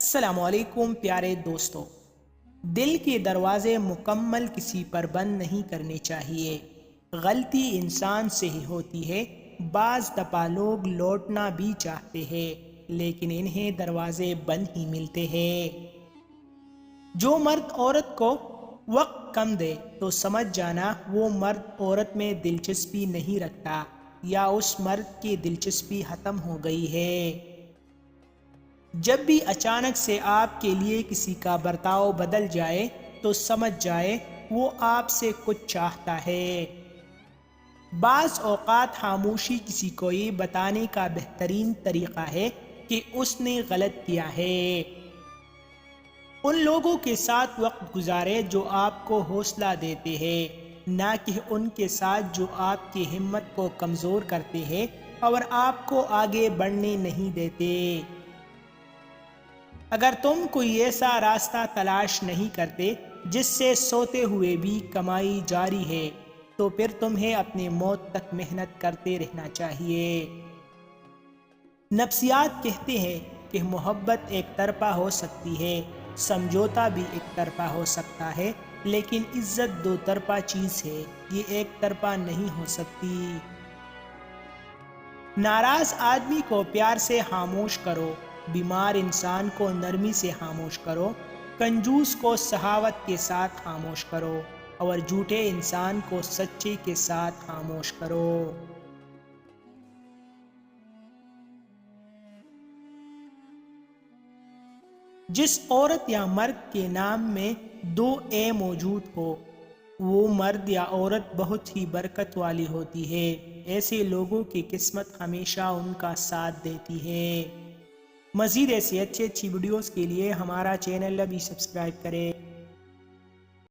السلام علیکم پیارے دوستو، دل کے دروازے مکمل کسی پر بند نہیں کرنے چاہیے۔ غلطی انسان سے ہی ہوتی ہے۔ بعض دفعہ لوگ لوٹنا بھی چاہتے ہیں لیکن انہیں دروازے بند ہی ملتے ہیں۔ جو مرد عورت کو وقت کم دے تو سمجھ جانا وہ مرد عورت میں دلچسپی نہیں رکھتا یا اس مرد کی دلچسپی ختم ہو گئی ہے۔ جب بھی اچانک سے آپ کے لیے کسی کا برتاؤ بدل جائے تو سمجھ جائے وہ آپ سے کچھ چاہتا ہے۔ بعض اوقات خاموشی کسی کو یہ بتانے کا بہترین طریقہ ہے کہ اس نے غلط کیا ہے۔ ان لوگوں کے ساتھ وقت گزارے جو آپ کو حوصلہ دیتے ہیں، نہ کہ ان کے ساتھ جو آپ کی ہمت کو کمزور کرتے ہیں اور آپ کو آگے بڑھنے نہیں دیتے۔ اگر تم کوئی ایسا راستہ تلاش نہیں کرتے جس سے سوتے ہوئے بھی کمائی جاری ہے تو پھر تمہیں اپنی موت تک محنت کرتے رہنا چاہیے۔ نفسیات کہتے ہیں کہ محبت ایک طرفہ ہو سکتی ہے، سمجھوتا بھی ایک طرفہ ہو سکتا ہے، لیکن عزت دو طرفہ چیز ہے، یہ ایک طرفہ نہیں ہو سکتی۔ ناراض آدمی کو پیار سے خاموش کرو، بیمار انسان کو نرمی سے خاموش کرو، کنجوس کو سخاوت کے ساتھ خاموش کرو اور جھوٹے انسان کو سچے کے ساتھ خاموش کرو۔ جس عورت یا مرد کے نام میں دو اے موجود ہو وہ مرد یا عورت بہت ہی برکت والی ہوتی ہے۔ ایسے لوگوں کی قسمت ہمیشہ ان کا ساتھ دیتی ہے۔ مزید ایسی اچھی ویڈیوز کے لیے ہمارا چینل ابھی سبسکرائب کریں۔